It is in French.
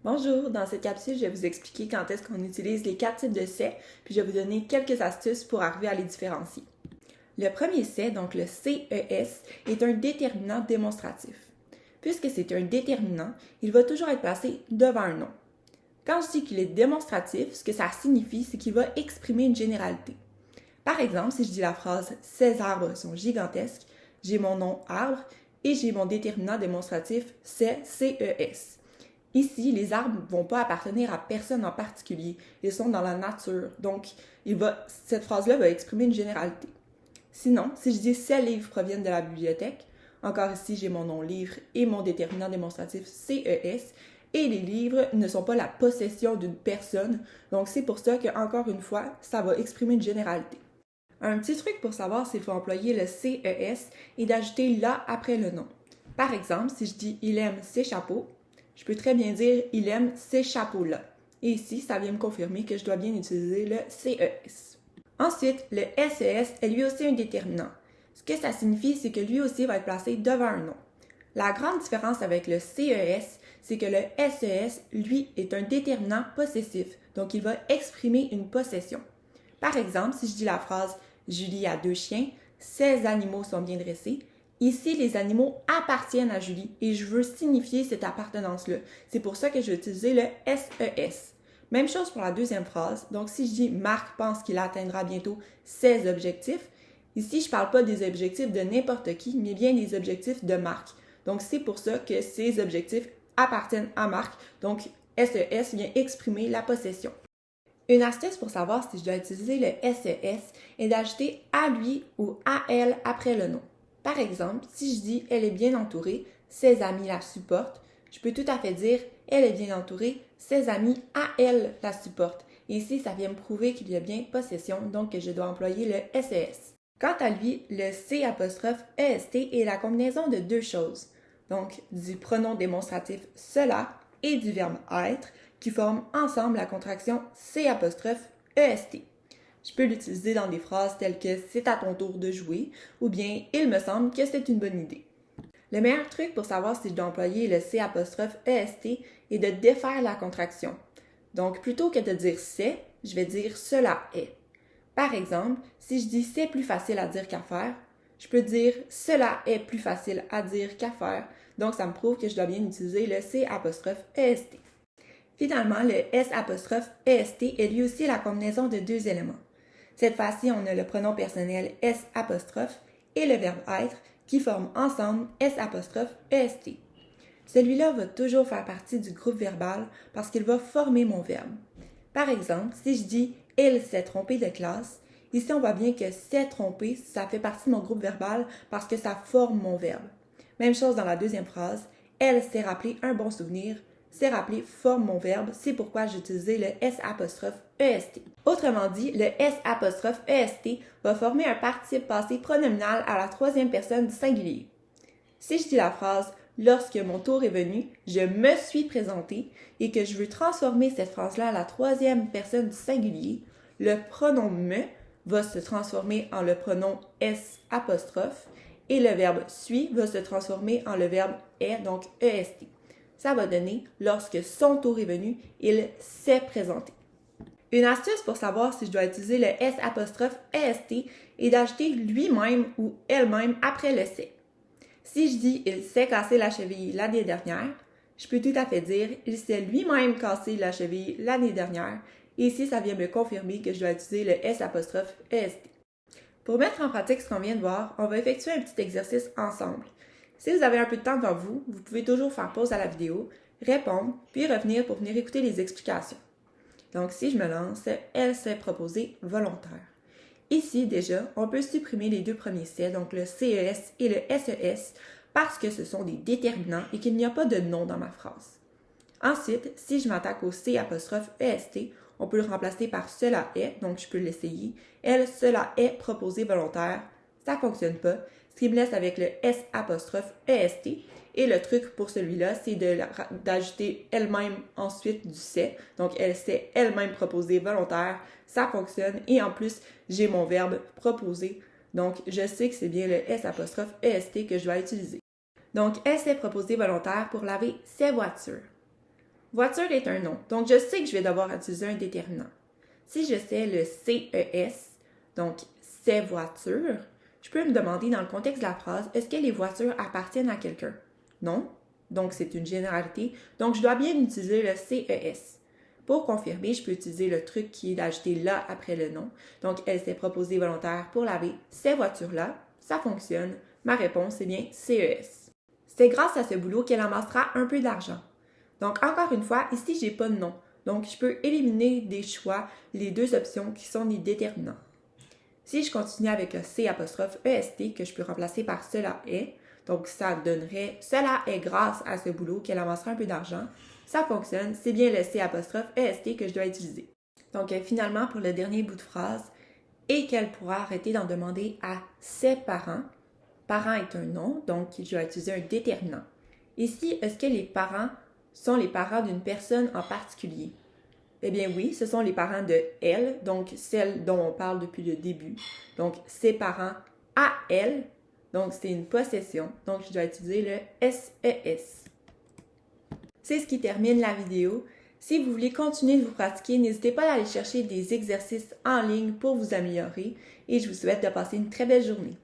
Bonjour, dans cette capsule, je vais vous expliquer quand est-ce qu'on utilise les 4 types de c'est, puis je vais vous donner quelques astuces pour arriver à les différencier. Le premier c'est, donc le CES, est un déterminant démonstratif. Puisque c'est un déterminant, il va toujours être placé devant un nom. Quand je dis qu'il est démonstratif, ce que ça signifie, c'est qu'il va exprimer une généralité. Par exemple, si je dis la phrase « Ces arbres sont gigantesques », j'ai mon nom arbre et j'ai mon déterminant démonstratif c'est CES. Ici, les arbres ne vont pas appartenir à personne en particulier. Ils sont dans la nature. Donc, cette phrase-là va exprimer une généralité. Sinon, si je dis ces livres proviennent de la bibliothèque, encore ici, j'ai mon nom livre et mon déterminant démonstratif CES, et les livres ne sont pas la possession d'une personne. Donc, c'est pour ça que, encore une fois, ça va exprimer une généralité. Un petit truc pour savoir s'il faut employer le CES est d'ajouter la après le nom. Par exemple, si je dis il aime ses chapeaux, je peux très bien dire « il aime ces chapeaux-là ». Et ici, ça vient me confirmer que je dois bien utiliser le CES. Ensuite, le SES est lui aussi un déterminant. Ce que ça signifie, c'est que lui aussi va être placé devant un nom. La grande différence avec le CES, c'est que le SES, lui, est un déterminant possessif, donc il va exprimer une possession. Par exemple, si je dis la phrase « Julie a 2 chiens, ces animaux sont bien dressés », ici, les animaux appartiennent à Julie et je veux signifier cette appartenance-là. C'est pour ça que je vais utiliser le SES. Même chose pour la deuxième phrase. Donc, si je dis « Marc pense qu'il atteindra bientôt ses objectifs », ici, je ne parle pas des objectifs de n'importe qui, mais bien des objectifs de Marc. Donc, c'est pour ça que ces objectifs appartiennent à Marc. Donc, SES vient exprimer la possession. Une astuce pour savoir si je dois utiliser le SES est d'ajouter à lui ou à elle après le nom. Par exemple, si je dis « elle est bien entourée, ses amis la supportent », je peux tout à fait dire « elle est bien entourée, ses amis à elle la supportent ». Et ici, ça vient me prouver qu'il y a bien possession, donc que je dois employer le SES. Quant à lui, le C''EST est la combinaison de deux choses, donc du pronom démonstratif « cela » et du verbe « être », qui forment ensemble la contraction C''EST. Je peux l'utiliser dans des phrases telles que « c'est à ton tour de jouer » ou bien « il me semble que c'est une bonne idée ». Le meilleur truc pour savoir si je dois employer le C''EST est de défaire la contraction. Donc, plutôt que de dire « c'est », je vais dire « cela est ». Par exemple, si je dis « c'est plus facile à dire qu'à faire », je peux dire « cela est plus facile à dire qu'à faire ». Donc, ça me prouve que je dois bien utiliser le C''EST. Finalement, le S''EST est lui aussi la combinaison de deux éléments. Cette fois-ci, on a le pronom personnel S' et le verbe être qui forment ensemble S''EST. Celui-là va toujours faire partie du groupe verbal parce qu'il va former mon verbe. Par exemple, si je dis « il s'est trompé de classe », ici on voit bien que « s'est trompé », ça fait partie de mon groupe verbal parce que ça forme mon verbe. Même chose dans la deuxième phrase, « elle s'est rappelé un bon souvenir », s'est rappelé forme mon verbe, c'est pourquoi j'ai utilisé le S''EST. Autrement dit, le S''EST va former un participe passé pronominal à la troisième personne du singulier. Si je dis la phrase « lorsque mon tour est venu, je me suis présenté » et que je veux transformer cette phrase-là à la troisième personne du singulier, le pronom « me » va se transformer en le pronom « S'' et le verbe « suis » va se transformer en le verbe « est », donc « EST ». Ça va donner « lorsque son tour est venu, il s'est présenté ». Une astuce pour savoir si je dois utiliser le S''EST est d'ajouter lui-même ou elle-même après le « c'est ». Si je dis « il s'est cassé la cheville l'année dernière », je peux tout à fait dire « il s'est lui-même cassé la cheville l'année dernière » et ici, ça vient me confirmer que je dois utiliser le S''EST. Pour mettre en pratique ce qu'on vient de voir, on va effectuer un petit exercice ensemble. Si vous avez un peu de temps devant vous, vous pouvez toujours faire pause à la vidéo, répondre, puis revenir pour venir écouter les explications. Donc, si je me lance, elle s'est proposée volontaire. Ici, déjà, on peut supprimer les deux premiers c'est, donc le CES et le SES, parce que ce sont des déterminants et qu'il n'y a pas de nom dans ma phrase. Ensuite, si je m'attaque au C''EST, on peut le remplacer par cela est, donc je peux l'essayer. Elle, cela est proposé volontaire. Ça ne fonctionne pas. Ce qui me laisse avec le S''EST. Et le truc pour celui-là, c'est d'ajouter elle-même ensuite du c'est. Donc, elle s'est elle-même proposée volontaire. Ça fonctionne. Et en plus, j'ai mon verbe proposer. Donc, je sais que c'est bien le S''EST que je dois utiliser. Donc, elle s'est proposée volontaire pour laver ses voitures. Voiture est un nom, donc je sais que je vais devoir utiliser un déterminant. Si je sais le CES, donc ces voitures, je peux me demander dans le contexte de la phrase, est-ce que les voitures appartiennent à quelqu'un? Non, donc c'est une généralité, donc je dois bien utiliser le CES. Pour confirmer, je peux utiliser le truc qui est d'ajouter là après le nom. Donc, elle s'est proposée volontaire pour laver ces voitures-là. Ça fonctionne. Ma réponse est bien CES. C'est grâce à ce boulot qu'elle amassera un peu d'argent. Donc, encore une fois, ici, j'ai pas de nom. Donc, je peux éliminer des choix les deux options qui sont les déterminants. Si je continue avec le C''EST que je peux remplacer par cela est, donc ça donnerait cela est grâce à ce boulot qu'elle amassera un peu d'argent. Ça fonctionne, c'est bien le C''EST que je dois utiliser. Donc finalement, pour le dernier bout de phrase, et qu'elle pourra arrêter d'en demander à ses parents. Parent est un nom, donc je dois utiliser un déterminant. Ici, est-ce que les parents sont les parents d'une personne en particulier? Eh bien oui, ce sont les parents de elle, donc celle dont on parle depuis le début. Donc ses parents à elle, donc c'est une possession, donc je dois utiliser le SES. C'est ce qui termine la vidéo. Si vous voulez continuer de vous pratiquer, n'hésitez pas à aller chercher des exercices en ligne pour vous améliorer et je vous souhaite de passer une très belle journée.